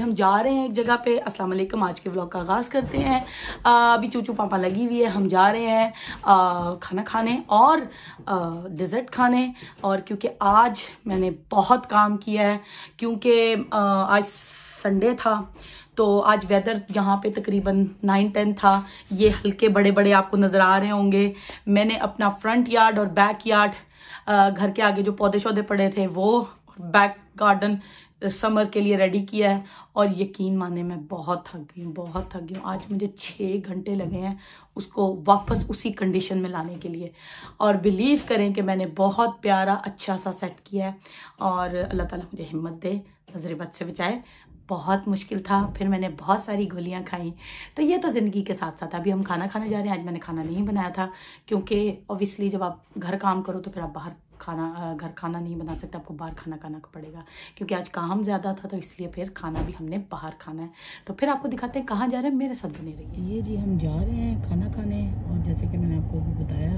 हम जा रहे हैं एक जगह पे। अस्सलाम वालेकुम, आज के व्लॉग का आगाज़ करते हैं। अभी चूचू पापा लगी हुई है, हम जा रहे हैं खाना खाने और डिज़र्ट खाने। और क्योंकि आज मैंने बहुत काम किया है, क्योंकि आज संडे था तो आज वेदर यहाँ पे तकरीबन 9-10 था। ये हल्के बड़े बड़े आपको नज़र आ रहे होंगे। मैंने अपना फ्रंट यार्ड और बैक यार्ड, घर के आगे जो पौधे शौधे पड़े थे वो, बैक गार्डन समर के लिए रेडी किया है। और यकीन माने मैं बहुत थक गई हूँ। आज मुझे 6 घंटे लगे हैं उसको वापस उसी कंडीशन में लाने के लिए। और बिलीव करें कि मैंने बहुत प्यारा अच्छा सा सेट किया है। और अल्लाह ताला मुझे हिम्मत दे, नज़र बद से बचाए। बहुत मुश्किल था, फिर मैंने बहुत सारी गोलियां खाई। तो ये तो ज़िंदगी के साथ साथ। अभी हम खाना खाने जा रहे हैं। आज मैंने खाना नहीं बनाया था क्योंकि ऑब्वियसली जब आप घर काम करो तो फिर आप बाहर घर खाना नहीं बना सकते, आपको बाहर खाना खाना पड़ेगा। क्योंकि आज काम ज़्यादा था तो इसलिए फिर खाना भी हमने बाहर खाना है। तो फिर आपको दिखाते हैं कहाँ जा रहे हैं, मेरे साथ बने रहिए। ये जी हम जा रहे हैं खाना खाने, और जैसे कि मैंने आपको भी बताया।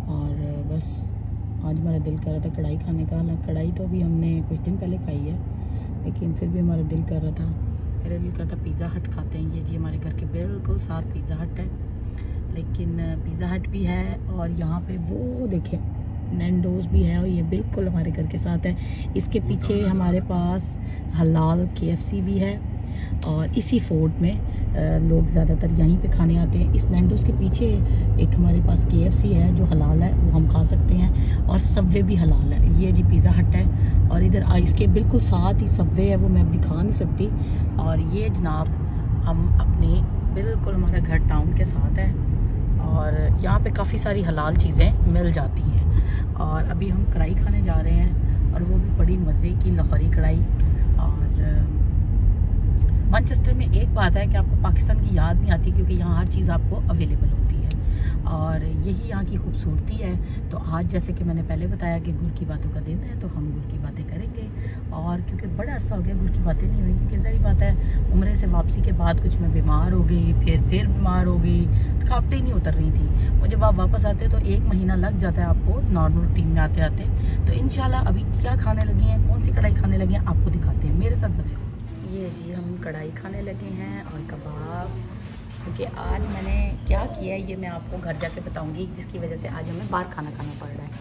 और बस आज हमारा दिल कर रहा था कढ़ाई खाने का। हालांकि कढ़ाई तो अभी हमने कुछ दिन पहले खाई है, लेकिन फिर भी हमारा दिल कर रहा था, मेरा दिल कर रहा था पिज़्ज़ा हट खाते हैं। ये जी हमारे घर के बिल्कुल साथ पिज़्ज़ा हट है। लेकिन पिज़्ज़ा हट भी है और यहाँ पे वो देखें नैंडोज भी है, और ये बिल्कुल हमारे घर के साथ है। इसके पीछे हमारे पास हलाल KFC भी है। और इसी फोर्ट में लोग ज़्यादातर यहीं पे खाने आते हैं। इस नैंडोज के पीछे एक हमारे पास KFC है जो हलाल है, वो हम खा सकते हैं। और सबवे भी हलाल है। ये जी पिज़्ज़ा हट है। और इधर इसके बिल्कुल साथ ही सबवे है, वो मैं अब दिखा नहीं सकती। और ये जनाब हम अपने बिल्कुल हमारा घर टाउन के साथ है, और यहाँ पे काफ़ी सारी हलाल चीज़ें मिल जाती हैं। और अभी हम कढ़ाई खाने जा रहे हैं, और वो भी बड़ी मज़े की लाहौरी कढ़ाई। और मैनचेस्टर में एक बात है कि आपको पाकिस्तान की याद नहीं आती, क्योंकि यहाँ हर चीज़ आपको अवेलेबल होती है, और यही यहाँ की खूबसूरती है। तो आज जैसे कि मैंने पहले बताया कि गुर की बातों का दिन है, तो हम गुर की बातें करेंगे। और क्योंकि बड़ा अरसा हो गया गुर की बातें नहीं हुई, क्योंकि ज़ाहिर बात है उम्रे से वापसी के बाद कुछ मैं बीमार हो गई, फिर बीमार हो गई, थकावटें ही नहीं उतर रही थी। और जब आप वापस आते तो 1 महीना लग जाता है आपको नॉर्मल रूटीन में आते आते। तो इंशाल्लाह अभी क्या खाने लगे हैं, कौन सी कढ़ाई खाने लगे हैं, आपको दिखाते हैं, मेरे साथ बने। ये जी हम कढ़ाई खाने लगे हैं और कबाब। क्योंकि आज मैंने क्या किया है ये मैं आपको घर जाके बताऊंगी, जिसकी वजह से आज हमें बाहर खाना खाना पड़ रहा है।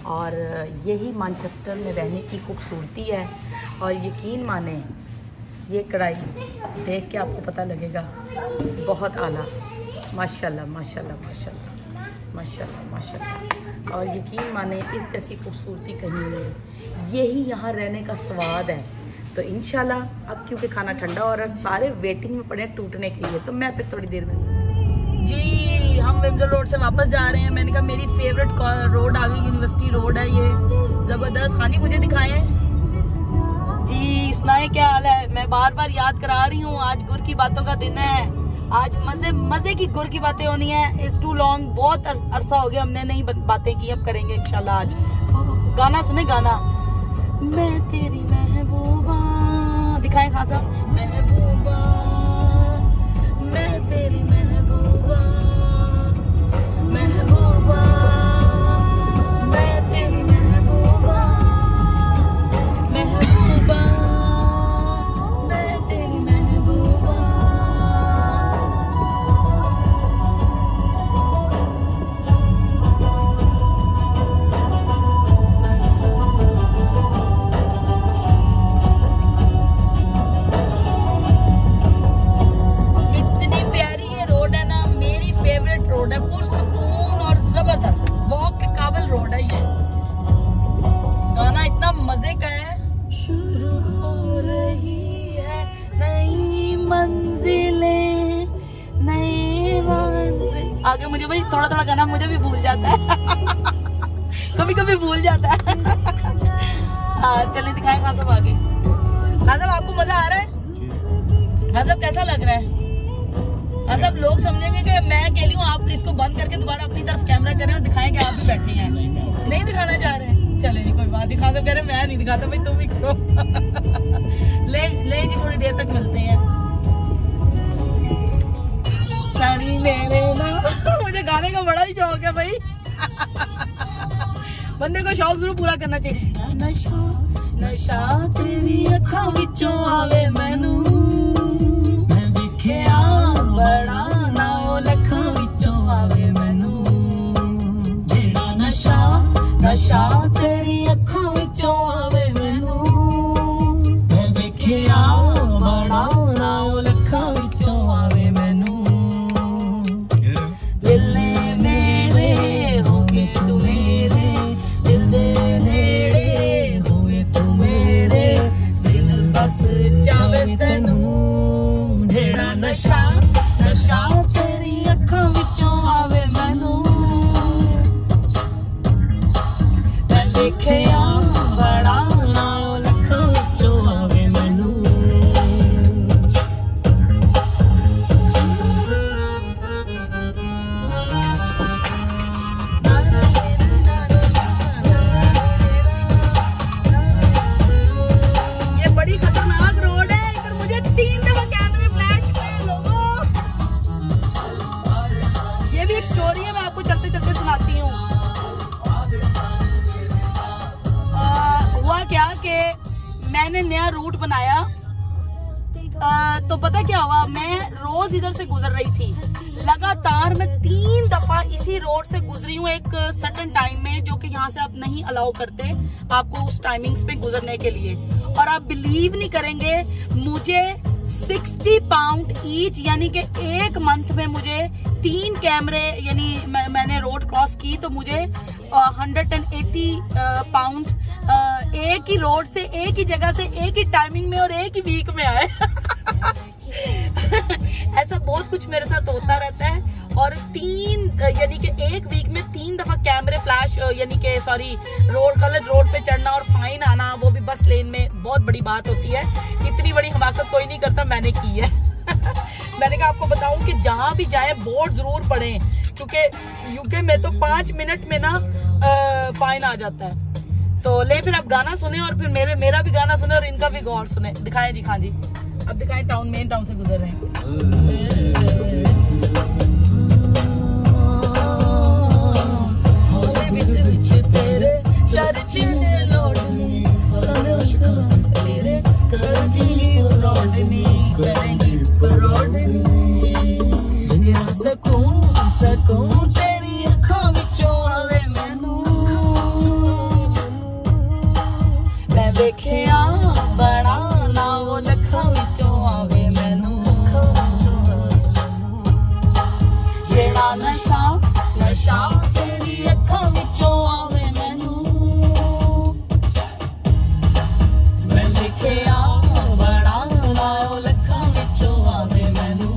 और यही मैनचेस्टर में रहने की खूबसूरती है। और यकीन माने ये कढ़ाई देख के आपको पता लगेगा, बहुत आला, माशाल्लाह माशाल्लाह माशाल्लाह माशाल्लाह माशाल्लाह। और यकीन माने इस जैसी खूबसूरती कहीं नहीं। यही यहाँ रहने का स्वाद है। तो इंशाल्लाह अब क्योंकि खाना ठंडा हो रहा है, सारे वेटिंग में पड़े हैं टूटने के लिए, तो मैं फिर थोड़ी देर में जी हम विंजर रोड से वापस जा रहे हैं। मैंने कहा मेरी फेवरेट रोड आ गई, यूनिवर्सिटी रोड है ये, जबरदस्त। खानी मुझे दिखाएं जी, सुनाए क्या हाल है। मैं बार बार याद करा रही हूँ, आज गुर की बातों का दिन है। आज मजे की गुर की बातें होनी है। इट्स टू लॉन्ग, बहुत अरसा हो गया हमने नहीं बातें की, अब करेंगे इंशाल्लाह। आज गाना सुने, गाना मैं तेरी महबूबा, दिखाएं खान साहब। महबूबा मैं तेरी महबूबा, महबूबा मैं तेरी महबूबा, महबूबा मैं तेरी महबूबा। आगे मुझे भाई थोड़ा थोड़ा गाना मुझे भी भूल जाता है कभी कभी भूल जाता है। हाँ चलिए दिखाएं खान साहब आगे। खान साहब आपको मजा आ रहा है? खान साहब कैसा लग रहा है? खान साहब लोग समझेंगे कि मैं अकेली हूँ, आप इसको बंद करके दोबारा अपनी तरफ कैमरा करें और दिखाएं कि आप भी बैठे हैं। नहीं दिखाना चाह रहे हैं, चले कोई बात नहीं। खान साहब कह रहे मैं नहीं दिखाता, भाई तुम ही करो। ले जी थोड़ी देर तक मिलते हैं। मुझे गाने का बड़ा ही शौक है भाई। बंदे को शौक जरूर पूरा करना चाहिए। नशा नशा तेरी अखां विचों आवे मैनू वेखिया बड़ा ना ओ लखां विचों आवे मैनू जेड़ा नशा नशा तेरी अखां विचों आवे मैनू मैं वेखिया बड़ा ना ओ लखां विचों आवे मैनू दिल ने मेरे हो गए तू मेरे दिल दे नेड़े होए तू मेरे दिल बस जावे तैनू जेड़ा नशा नशा तेरी अखां विचों आवे मैनू मैं वेखिया बड़ा ना ओ लखां विचों आवे मैनू ये बड़ी खतरनाक रोड है, इधर मुझे 3 दफा कैमरे फ्लैश हुए लोगों। ये भी एक स्टोरी है, मैं आपको चलते चलते सुनाती हूँ। हुआ क्या कि मैंने नया रूट बनाया, तो पता क्या हुआ, मैं रोज इधर से गुजर रही थी। लगातार मैं 3 दफा इसी रोड से गुजरी हूँ एक सर्टेन टाइम में, जो कि यहाँ से आप नहीं अलाउ करते आपको उस टाइमिंग्स पे गुजरने के लिए। और आप बिलीव नहीं करेंगे, मुझे 60 पाउंड ईच, यानी कि एक मंथ में मुझे 3 कैमरे, यानी मैंने रोड क्रॉस की तो मुझे 180 पाउंड एक ही रोड से, एक ही जगह से, एक ही टाइमिंग में और एक ही वीक में आए। ऐसा बहुत कुछ मेरे साथ होता रहता है। और 3 यानी कि एक वीक में 3 दफा कैमरे फ्लैश, यानी कि सॉरी गलत रोड पे चढ़ना और फाइन आना, वो भी बस लेन में, बहुत बड़ी बात होती है। इतनी बड़ी हमाकत कोई नहीं करता, मैंने की है। मैंने कहा आपको बताऊं कि जहां भी जाए बोर्ड जरूर पढ़ें, क्योंकि यूके में तो 5 मिनट में ना फाइन आ जाता है। तो ले फिर आप गाना सुने और फिर मेरा भी गाना सुने और इनका भी गौर सुने। दिखाएं जी, हाँ जी, अब दिखाएं, टाउन, मेन टाउन से गुजर रहे हैं। सकूं तेरी अखां विचों आवे मैनू मैं वेखिया बड़ा ना ओ लखां विचों आवे मैनू जेड़ा नशा नशा तेरी अखां विचों आवे मैनू मैं वेखिया बड़ा ना ओ लखां विचों आवे मैनू।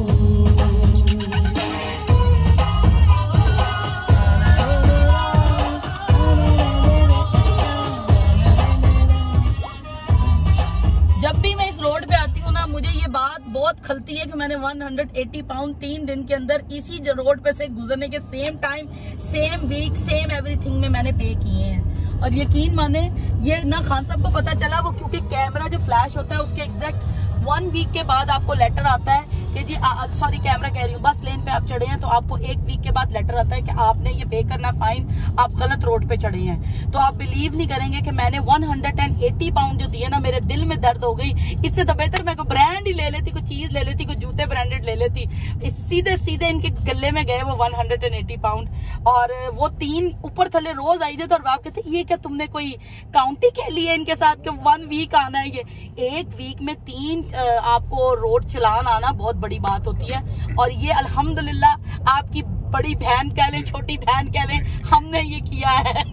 जब भी मैं इस रोड पे आती हूँ ना, मुझे ये बात बहुत खलती है कि मैंने 180 पाउंड 3 दिन के अंदर इसी रोड पे से गुजरने के same time, same week, same everything में मैंने पे किए हैं। और यकीन माने, ये ना खान साहब को पता चला, वो क्योंकि कैमरा जो फ्लैश होता है उसके एग्जैक्ट 1 वीक के बाद आपको लेटर आता है कि जी सॉरी कैमरा कह रही हूँ, बस लेन पे आप चढ़े हैं तो आपको 1 वीक के बाद लेटर आता है कि आपने ये पे करना फाइन, आप गलत रोड पे चढ़े हैं। तो आप बिलीव नहीं करेंगे कि मैंने 180 पाउंड जो दिए ना, मेरे दिल में दर्द हो गई। इससे तो बेहतर मैं कोई ब्रांड ही ले लेती, कोई चीज ले लेती, कोई जूते ब्रांडेड ले लेती। सीधे सीधे इनके गले में गए वो 180 पाउंड। और वो 3 ऊपर थले रोज आई जाते और आप कहते ये क्या तुमने कोई काउंटी के लिए इनके साथ कि 1 वीक आना है। ये 1 वीक में 3 आपको रोड चलान आना बहुत बड़ी बात होती है। और ये अल्हम्दुलिल्लाह आपकी बड़ी बहन कह लें, छोटी बहन कह लें, हमने ये किया है।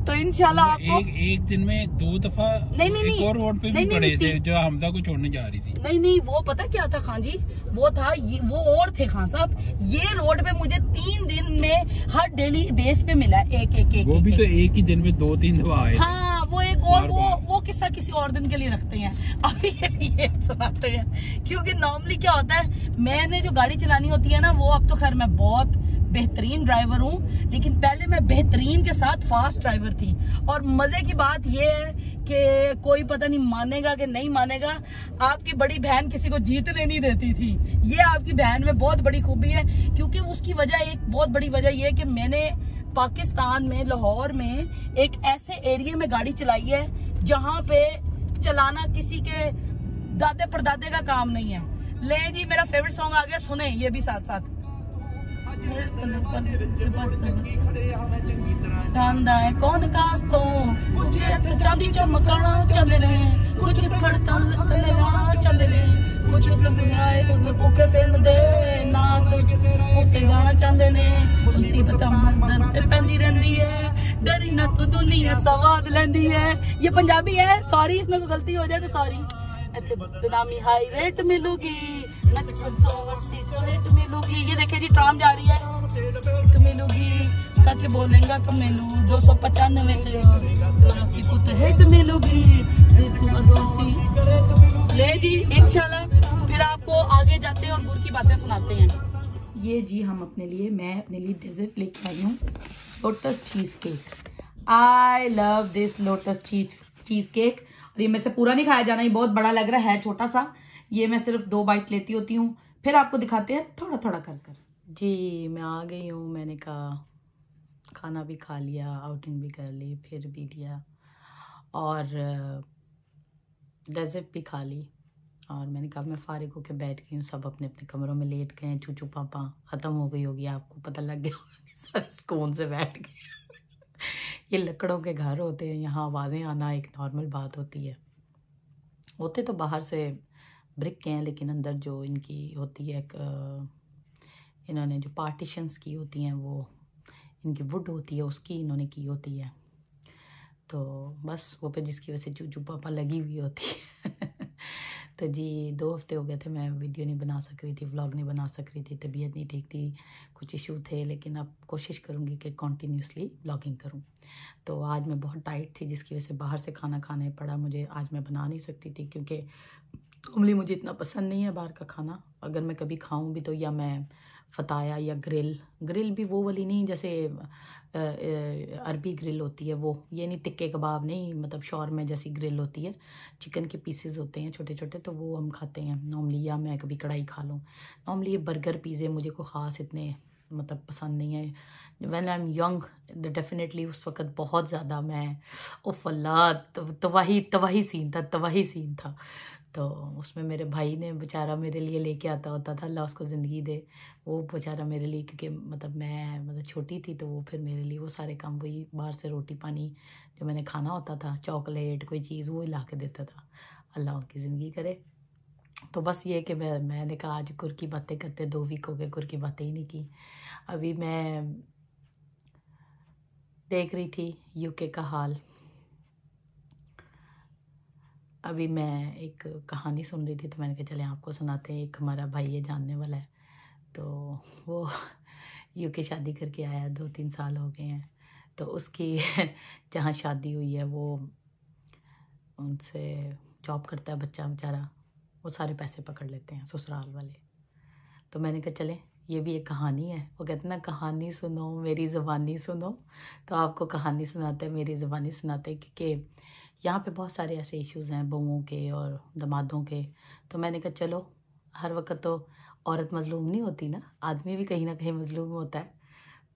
तो इंशाल्लाह आपको एक दिन में 2 दफा एक और रोड पे भी पड़े थे जो हमजा को छोड़ने जा रही थी। नहीं, वो पता क्या था खान जी, वो था वो और थे खान साहब। ये रोड पे मुझे 3 दिन में हर डेली बेस पे मिला एक वो भी तो एक ही दिन में 2-3 दफा आए। हाँ, वो एक और वो किस्सा किसी और दिन के लिए रखते हैं, अभी ये सुनाते हैं। क्योंकि नॉर्मली क्या होता है, मैंने जो गाड़ी चलानी होती है ना, वो अब तो खैर मैं बहुत बेहतरीन ड्राइवर हूँ, लेकिन पहले मैं बेहतरीन के साथ फास्ट ड्राइवर थी। और मजे की बात यह है कि कोई पता नहीं मानेगा कि नहीं मानेगा, आपकी बड़ी बहन किसी को जीतने नहीं देती थी। ये आपकी बहन में बहुत बड़ी खूबी है, क्योंकि उसकी वजह, एक बहुत बड़ी वजह यह है कि मैंने पाकिस्तान में, लाहौर में एक ऐसे एरिया में गाड़ी चलाई है जहाँ पे चलाना किसी के दादे परदादे का काम नहीं है। ले जी मेरा फेवरेट सॉन्ग आ गया, सुने ये भी साथ साथ। कौन कास तो कुछ चांदी चमकाना चाहते ने, कुछ खड़ता चाहते ने, कुछ कमाए भूखे फिल्म दे ना उत्ते जाना चाहते ने। मुसीबत मंदन ते पैंदी रहंदी है, डरी ना तू दुनिया सवाद लेंदी है। ये पंजाबी है, सॉरी इसमें कोई गलती हो जाए तो सॉरी। बदनामी हाई रेट मिलूगी, रेट मिलूगी। ये देखिए जी ट्राम जा रही है, मिलूगी सच बोलेगा तो मिलू 295 की कुछ हेट मिलूगी। ले जी इंशाल्लाह फिर आपको आगे जाते हैं और गुड़ की बातें सुनाते हैं। ये जी मैं अपने लिए डेजर्ट लेके आई हूँ, lotus cheese cake. I love this lotus cheese cake. और ये मेरे से पूरा नहीं खाया जाना, ये बहुत बड़ा लग रहा है, छोटा सा। ये मैं सिर्फ 2 बाइट लेती होती हूँ, फिर आपको दिखाते हैं थोड़ा थोड़ा कर कर। जी मैं आ गई हूँ, मैंने कहा खाना भी खा लिया, आउटिंग भी कर ली, फिर भी लिया और डेजर्ट भी खा ली। और मैंने कहा मैं फारिग होकर बैठ गई हूँ, सब अपने अपने कमरों में लेट गए हैं। चूचू पापा ख़त्म हो गई होगी, आपको पता लग गया होगा, सारे सुकून से बैठ गए। ये लकड़ों के घर होते हैं, यहाँ आवाज़ें आना एक नॉर्मल बात होती है। होते तो बाहर से ब्रिक के हैं, लेकिन अंदर जो इनकी होती है इन्होंने जो पार्टीशंस की होती हैं, वो इनकी वुड होती है, उसकी इन्होंने की होती है। तो बस वो पे जिसकी वजह से चूचू पापा लगी हुई होती है। तो जी 2 हफ्ते हो गए थे मैं वीडियो नहीं बना सक रही थी, व्लॉग नहीं बना सक रही थी, तबीयत नहीं ठीक थी, कुछ इशू थे। लेकिन अब कोशिश करूँगी कि कॉन्टीन्यूसली व्लॉगिंग करूँ। तो आज मैं बहुत टाइट थी, जिसकी वजह से बाहर से खाना खाना पड़ा मुझे। आज मैं बना नहीं सकती थी क्योंकि नॉर्मली मुझे इतना पसंद नहीं है बाहर का खाना। अगर मैं कभी खाऊं भी तो या मैं फताया या ग्रिल भी वो वाली नहीं, जैसे अरबी ग्रिल होती है वो, ये नहीं टिक्के कबाब नहीं, मतलब शौरमा जैसी ग्रिल होती है, चिकन के पीसेस होते हैं छोटे छोटे, तो वो हम खाते हैं नॉर्मली। या मैं कभी कढ़ाई खा लूँ। नॉर्मली ये बर्गर पिज़्ज़े मुझे को ख़ास इतने मतलब पसंद नहीं है। When I am young definitely उस वक़्त बहुत ज़्यादा मैं उफ़ अल्लाह तबाही सीन था। तो उसमें मेरे भाई ने बेचारा मेरे लिए लेके आता होता था, अल्लाह उसको ज़िंदगी दे। वो बेचारा मेरे लिए, क्योंकि मैं छोटी थी, तो वो फिर मेरे लिए वो सारे काम, वही बाहर से रोटी पानी जो मैंने खाना होता था, चॉकलेट कोई चीज़, वो ला के देता था। अल्लाह उनकी ज़िंदगी करे। तो बस ये कि मैंने कहा आज गुर की बातें करते, 2 वीक हो गए गुर की बातें ही नहीं की। अभी मैं देख रही थी यूके का हाल। अभी मैं एक कहानी सुन रही थी, तो मैंने कहा चले आपको सुनाते हैं। एक हमारा भाई है जानने वाला है, तो वो यूके शादी करके आया, 2-3 साल हो गए हैं। तो उसकी जहाँ शादी हुई है वो उनसे जॉब करता है बच्चा बेचारा, वो सारे पैसे पकड़ लेते हैं ससुराल वाले। तो मैंने कहा चले ये भी एक कहानी है। वो कहते ना कहानी सुनो मेरी ज़बानी सुनो, तो आपको कहानी सुनाते हैं, मेरी ज़बानी सुनाते हैं, क्योंकि यहाँ पे बहुत सारे ऐसे इश्यूज़ हैं बहुओं के और दामादों के। तो मैंने कहा चलो हर वक्त तो औरत मज़लूम नहीं होती ना, आदमी भी कहीं ना कहीं मज़लूम होता है।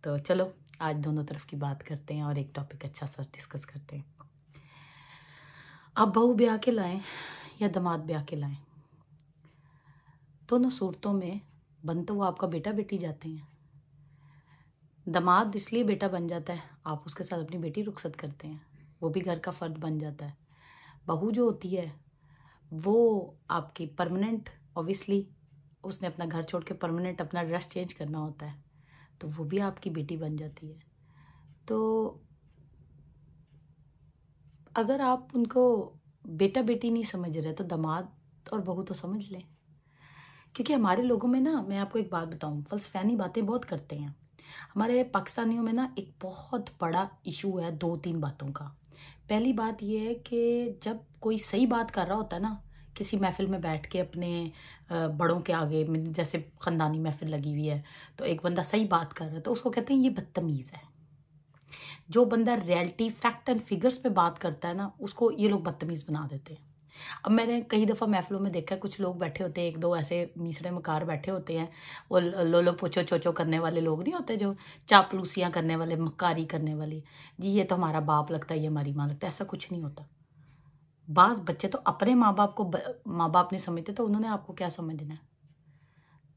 तो चलो आज दोनों तरफ की बात करते हैं और एक टॉपिक अच्छा सा डिस्कस करते हैं। आप बहू ब्याह के लाएं या दामाद ब्याह के लाएं, दोनों सूरतों में बन तो वो आपका बेटा बेटी जाते हैं। दामाद इसलिए बेटा बन जाता है, आप उसके साथ अपनी बेटी रुखसत करते हैं, वो भी घर का फ़र्द बन जाता है। बहू जो होती है वो आपकी परमानेंट, ऑब्वियसली उसने अपना घर छोड़ के परमानेंट अपना ड्रेस चेंज करना होता है, तो वो भी आपकी बेटी बन जाती है। तो अगर आप उनको बेटा बेटी नहीं समझ रहे तो दामाद और बहू तो समझ लें। क्योंकि हमारे लोगों में ना, मैं आपको एक बात बताऊं, फलसफानी बातें बहुत करते हैं। हमारे पाकिस्तानियों में ना एक बहुत बड़ा इशू है 2-3 बातों का। पहली बात यह है कि जब कोई सही बात कर रहा होता है ना, किसी महफिल में बैठ के अपने बड़ों के आगे, जैसे ख़ानदानी महफिल लगी हुई है, तो एक बंदा सही बात कर रहा है तो उसको कहते हैं ये बदतमीज़ है। जो बंदा रियलिटी फैक्ट एंड फिगर्स पे बात करता है ना, उसको ये लोग बदतमीज़ बना देते हैं। अब मैंने कई दफ़ा महफिलों में देखा है, कुछ लोग बैठे होते हैं, 1-2 ऐसे मीसड़े मकार बैठे होते हैं, वो लोलो पोचो चोचो करने वाले लोग नहीं होते, जो चापलूसियाँ करने वाले, मक्कारी करने वाली, जी ये तो हमारा बाप लगता है, ये हमारी माँ लगता है। ऐसा कुछ नहीं होता। बाज़ बच्चे तो अपने माँ बाप को माँ बाप नहीं समझते, तो उन्होंने आपको क्या समझना है।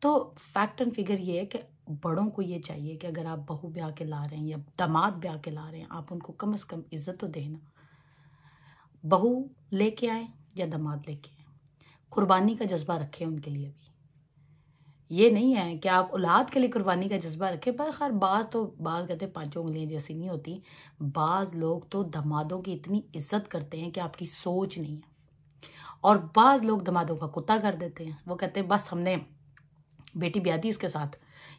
तो फैक्ट एंड फिगर ये है कि बड़ों को ये चाहिए कि अगर आप बहू ब्याह के ला रहे हैं या दामाद ब्याह के ला रहे हैं, आप उनको कम से कम इज्जत तो देना। बहू लेके आए या दामाद लेके आए, कुर्बानी का जज्बा रखें उनके लिए भी। ये नहीं है कि आप औलाद के लिए कुर्बानी का जज्बा रखें। पर खैर बाज कहते पांचों उंगलियां जैसी नहीं होती। बाज लोग तो दामादों की इतनी इज्जत करते हैं कि आपकी सोच नहीं है, और बाज लोग दामादों का कुत्ता कर देते हैं। वो कहते हैं बस हमने बेटी ब्याह दी इसके साथ,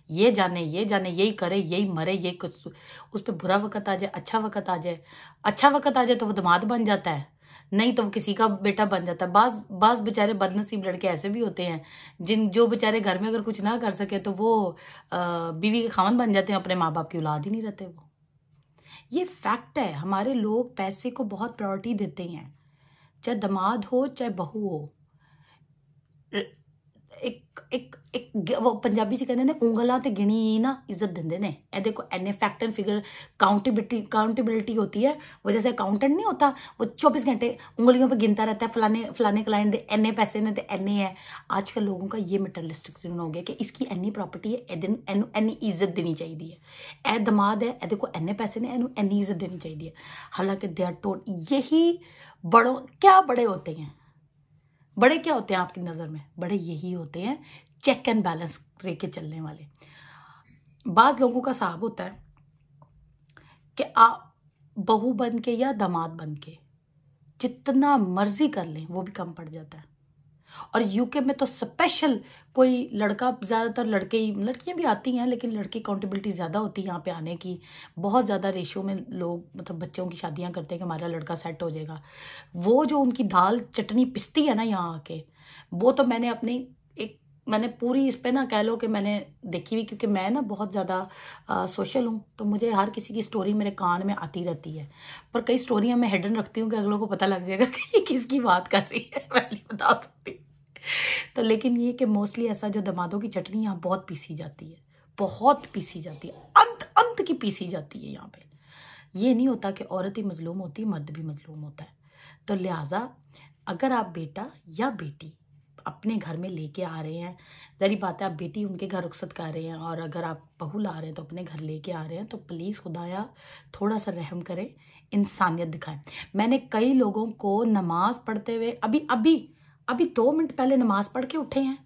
ये जाने यही करे यही मरे, ये कुछ उस पर बुरा वक़्त आ जाए, अच्छा वक़्त आ जाए, अच्छा वक़्त आ जाए तो वो दामाद बन जाता है, नहीं तो वो किसी का बेटा बन जाता है। बाज बेचारे बदनसीब लड़के ऐसे भी होते हैं जो बेचारे घर में अगर कुछ ना कर सके तो वो बीवी के खामन बन जाते हैं, अपने माँ बाप की औलाद ही नहीं रहते वो। ये फैक्ट है। हमारे लोग पैसे को बहुत प्रायोरिटी देते हैं, चाहे दामाद हो चाहे बहू हो। एक वो पंजाबी च कहते हैं उंगलों ते गिनी ना इज्जत देंदे ने। ए देखो एने फैक्ट एंड फिगर काउंटेबिलिटी होती है। वो जैसे अकाउंटेंट नहीं होता, वो 24 घंटे उंगलियों पे गिनता रहता है, फलाने क्लाइंट दे एने पैसे ने ते एने है। आजकल लोगों का ये मटेरियलिस्टिक हो गया कि इसकी एनी प्रॉपर्टी है, एनी इज्जत देनी चाहिए है। ए दामाद है, ए देखो एने पैसे ने, एनू एनी इज्जत देनी चाहिए है। हालांकि दे आर टोल्ड, यही बड़ों क्या बड़े होते हैं। बड़े क्या होते हैं आपकी नज़र में? बड़े यही होते हैं चेक एंड बैलेंस लेके चलने वाले। बाज लोगों का साहब होता है कि आप बहू बन के या दामाद बन के जितना मर्जी कर लें वो भी कम पड़ जाता है। और यूके में तो स्पेशल कोई लड़का, ज़्यादातर लड़के ही, लड़कियां भी आती हैं लेकिन लड़की अकाउंटेबिलिटी ज़्यादा होती है यहाँ पे आने की। बहुत ज़्यादा रेशियो में लोग मतलब बच्चों की शादियां करते हैं कि हमारा लड़का सेट हो जाएगा। वो जो उनकी दाल चटनी पिसती है ना यहाँ आके, वो तो मैंने पूरी इस पे ना कह लो कि मैंने देखी हुई, क्योंकि मैं ना बहुत ज़्यादा सोशल हूँ, तो मुझे हर किसी की स्टोरी मेरे कान में आती रहती है। पर कई स्टोरियाँ मैं हिडन रखती हूँ कि अगलों को पता लग जाएगा कि ये किसकी बात कर रही है, मैं नहीं बता सकती। तो लेकिन ये कि मोस्टली ऐसा जो दामादों की चटनी यहाँ बहुत पीसी जाती है, बहुत पीसी जाती है, अंत की पीसी जाती है यहाँ पे। ये नहीं होता कि औरत ही मजलूम होती, मर्द भी मजलूम होता है। तो लिहाजा अगर आप बेटा या बेटी अपने घर में लेके आ रहे हैं, जरी बात है आप बेटी उनके घर रुखसत कर रहे हैं, और अगर आप बहू ला रहे हैं तो अपने घर लेके आ रहे हैं, तो प्लीज़ खुदाया थोड़ा सा रहम करें, इंसानियत दिखाएं। मैंने कई लोगों को नमाज पढ़ते हुए अभी 2 मिनट पहले नमाज पढ़ के उठे हैं,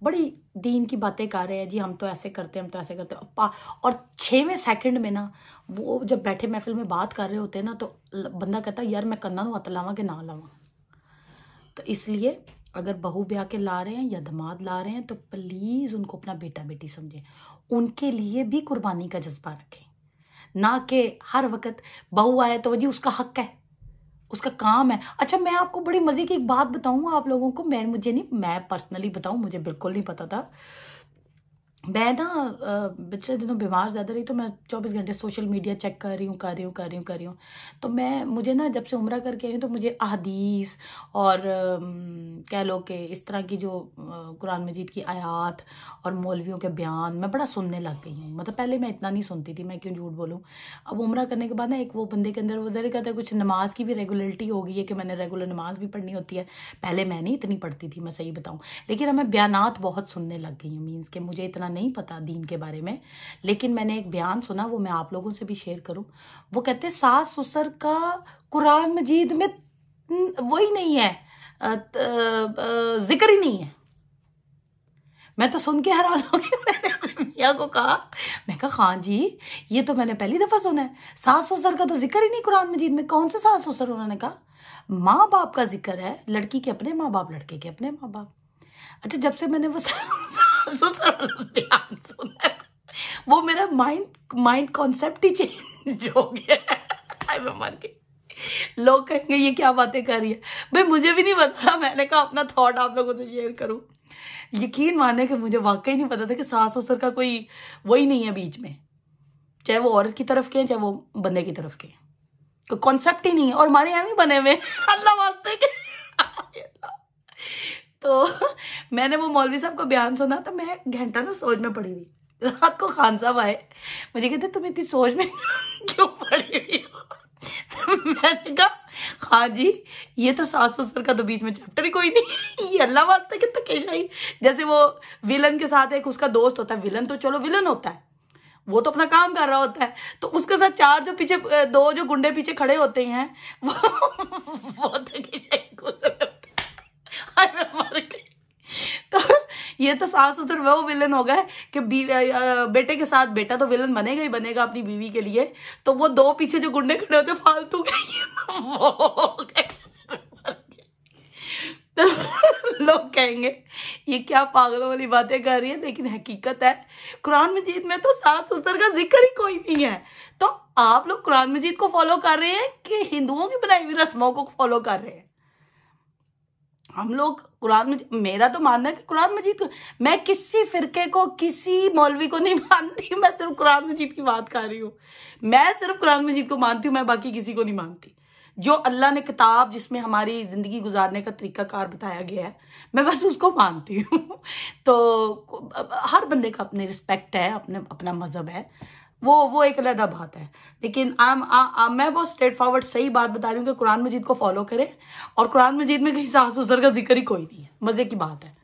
बड़ी दीन की बातें कर रहे हैं, जी हम तो ऐसे करते हैं, हम तो ऐसे करते हैं, और 6वें सेकंड में ना वो जब बैठे महफिल में बात कर रहे होते हैं ना, तो बंदा कहता है यार मैं कन्ना नूं हत्थ लावां कि ना लावां। तो इसलिए अगर बहू ब्याह के ला रहे हैं या दामाद ला रहे हैं तो प्लीज़ उनको अपना बेटा बेटी समझें, उनके लिए भी कुर्बानी का जज्बा रखें। ना कि हर वक्त बहू आए तो जी उसका हक है, उसका काम है। अच्छा मैं आपको बड़ी मज़े की एक बात बताऊँ आप लोगों को, मैं पर्सनली बताऊँ, मुझे बिल्कुल नहीं पता था। मैं ना पिछले दिनों बीमार ज़्यादा रही, तो मैं 24 घंटे सोशल मीडिया चेक कर रही हूँ। तो मुझे ना जब से उम्रा करके आई हूँ तो मुझे अहदीस और कह लो कि इस तरह की जो कुरान मजीद की आयात और मौलवियों के बयान मैं बड़ा सुनने लग गई हूँ। मतलब पहले मैं इतना नहीं सुनती थी, मैं क्यों झूठ बोलूँ। अब उम्रा करने के बाद ना एक वो बंदे के अंदर वो ज़रा कहता है कुछ नमाज की भी रेगुलरिटी हो गई है कि मैंने रेगुलर नमाज भी पढ़नी होती है। पहले मैं नहीं इतनी पढ़ती थी, मैं सही बताऊँ, लेकिन अब मैं बयानात बहुत सुनने लग गई हूँ। मीन्स के मुझे इतना नहीं पता दीन के बारे में, लेकिन मैंने एक बयान सुना, वो मैं आप लोगों से भी शेयर करूं। वो कहते हैं सास ससुर का कुरान मजीद में वही नहीं है, जिक्र ही नहीं है। मैं तो सुन के हैरान हो गई। मैंने अपने मियाँ को कहा, मैं कहा हाँ जी ये तो मैंने पहली दफा सुना है, सास ससुर का तो जिक्र ही नहीं कुरान मजीद में। कौन से सास ससुर? उन्होंने कहा माँ बाप का जिक्र है, लड़की के अपने माँ बाप, लड़के के अपने माँ बाप। अच्छा जब से मैंने वो बयान सुना वो मेरा माइंड कॉन्सेप्ट ही चेंज हो गया। मैं मर गई। लोग कहेंगे ये क्या बातें कर रही है, भाई मुझे भी नहीं पता। मैंने कहा अपना थॉट आप लोगों से शेयर करूं। यकीन माने कि मुझे वाकई नहीं पता था कि सास ससुर का कोई वही नहीं है बीच में, चाहे वो औरत की तरफ के चाहे वो बंदे की तरफ के, कोई कॉन्सेप्ट ही नहीं है। और हमारे यहाँ भी बने हुए अल्लाह वास्ते के। तो मैंने वो मौलवी साहब का बयान सुना तो मैं घंटा ना सोच में पड़ी रही। रात को खान साहब आए, मुझे कहते तुम इतनी सोच में क्यों पड़ी हुई हो? मैंने कहा हाँ जी, ये तो सास ससुर का तो बीच में चैप्टर ही कोई नहीं, ये अल्लाह वास्ते कि धक्केशाही। जैसे वो विलन के साथ एक उसका दोस्त होता है, विलन तो चलो विलन होता है, वो तो अपना काम कर रहा होता है, तो उसके साथ चार जो पीछे दो जो गुंडे पीछे खड़े होते हैं वो धक्केशाही को तो ये तो सास ससुर वो विलन हो गए कि बेटे के साथ बेटा तो विलन बनेगा ही बनेगा अपनी बीवी के लिए, तो वो दो पीछे जो गुंडे खड़े होते फालतू के लोग कहेंगे ये क्या पागलों वाली बातें कर रही है, लेकिन हकीकत है कुरान मजीद में तो सास ससुर का जिक्र ही कोई नहीं है। तो आप लोग कुरान मजीद को फॉलो कर रहे हैं कि हिंदुओं की बनाई हुई रस्मों को फॉलो कर रहे हैं? हम लोग कुरान मजीद, मेरा तो मानना है कि कुरान मजीद को, मैं किसी फिरके को किसी मौलवी को नहीं मानती, मैं सिर्फ कुरान मजीद की बात कर रही हूँ। मैं सिर्फ कुरान मजीद को मानती हूँ, मैं बाकी किसी को नहीं मानती। जो अल्लाह ने किताब जिसमें हमारी जिंदगी गुजारने का तरीकाकार बताया गया है, मैं बस उसको मानती हूँ। तो हर बंदे का अपनी रिस्पेक्ट है, अपना मजहब है, वो एक अलग बात है। लेकिन मैं बहुत स्ट्रेट फॉरवर्ड सही बात बता रही हूँ कि कुरान मजीद को फॉलो करें, और कुरान मजीद में कहीं सास ससुर का जिक्र ही कोई नहीं है, मजे की बात है।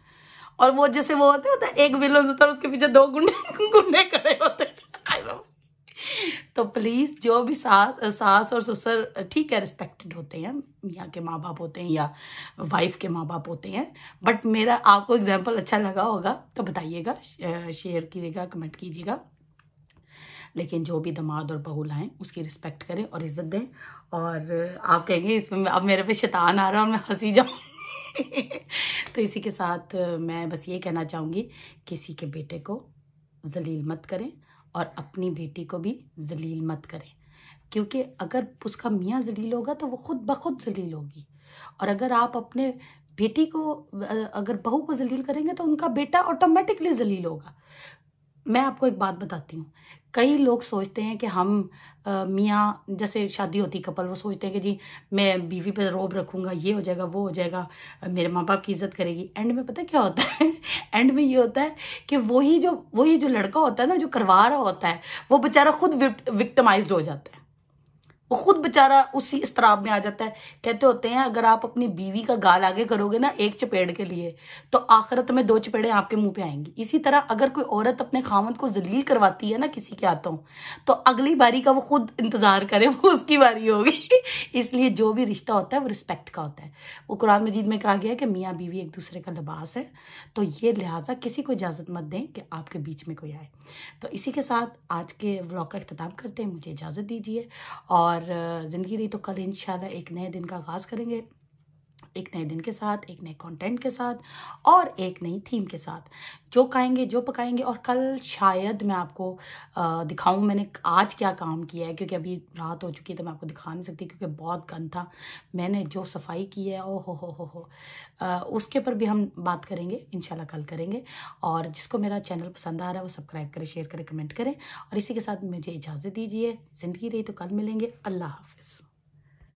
और वो जैसे वो होता है एक विलन होता है, उसके पीछे दो गुंडे खड़े होते हैं। तो प्लीज जो भी सास और ससुर ठीक है रिस्पेक्टेड होते हैं, मियाँ के माँ बाप होते हैं या वाइफ के माँ बाप होते हैं, बट मेरा आपको एग्जाम्पल अच्छा लगा होगा तो बताइएगा, शेयर कीजिएगा, कमेंट कीजिएगा। लेकिन जो भी दामाद और बहू लाएं उसकी रिस्पेक्ट करें और इज्जत दें। और आप कहेंगे इसमें अब मेरे पे शैतान आ रहा है और मैं हंसी जाऊँ तो इसी के साथ मैं बस ये कहना चाहूँगी, किसी के बेटे को जलील मत करें और अपनी बेटी को भी जलील मत करें, क्योंकि अगर उसका मियाँ जलील होगा तो वो खुद ब खुद जलील होगी। और अगर आप अपने बेटी को, अगर बहू को जलील करेंगे तो उनका बेटा ऑटोमेटिकली जलील होगा। मैं आपको एक बात बताती हूँ, कई लोग सोचते हैं कि हम मियाँ, जैसे शादी होती कपल, वो सोचते हैं कि जी मैं बीवी पे रोब रखूँगा, ये हो जाएगा, वो हो जाएगा, मेरे माँ बाप की इज्जत करेगी। एंड में पता क्या होता है एंड में ये होता है कि वही जो लड़का होता है ना, जो करवा रहा होता है, वो बेचारा खुद विक्टिमाइज्ड हो जाता है, वो खुद बेचारा उसी इस्तराब में आ जाता है। कहते होते हैं अगर आप अपनी बीवी का गाल आगे करोगे ना एक चपेड़ के लिए, तो आखिरत में 2 चपेड़े आपके मुंह पे आएंगी। इसी तरह अगर कोई औरत अपने खामद को जलील करवाती है ना किसी के हाथों, तो अगली बारी का वो खुद इंतजार करे, वो उसकी बारी होगी। इसलिए जो भी रिश्ता होता है वो रिस्पेक्ट का होता है। वो कुरान मजीद में कहा गया है कि मियाँ बीवी एक दूसरे का लिबास है, तो ये लिहाजा किसी को इजाज़त मत दें कि आपके बीच में कोई आए। तो इसी के साथ आज के व्लॉग का इख्तिताम करते हैं, मुझे इजाज़त दीजिए। और ज़िंदगी रही तो कल इंशाल्लाह एक नए दिन का आगाज़ करेंगे, एक नए दिन के साथ, एक नए कंटेंट के साथ और एक नई थीम के साथ, जो खाएंगे जो पकाएंगे। और कल शायद मैं आपको दिखाऊं मैंने आज क्या काम किया है, क्योंकि अभी रात हो चुकी है तो मैं आपको दिखा नहीं सकती, क्योंकि बहुत गंद था। मैंने जो सफाई की है ओ हो उसके पर भी हम बात करेंगे इंशाल्लाह, कल करेंगे। और जिसको मेरा चैनल पसंद आ रहा है वो सब्सक्राइब करें, शेयर करें, कमेंट करें। और इसी के साथ मुझे इजाज़त दीजिए। ज़िंदगी रही तो कल मिलेंगे। अल्लाह हाफिज़।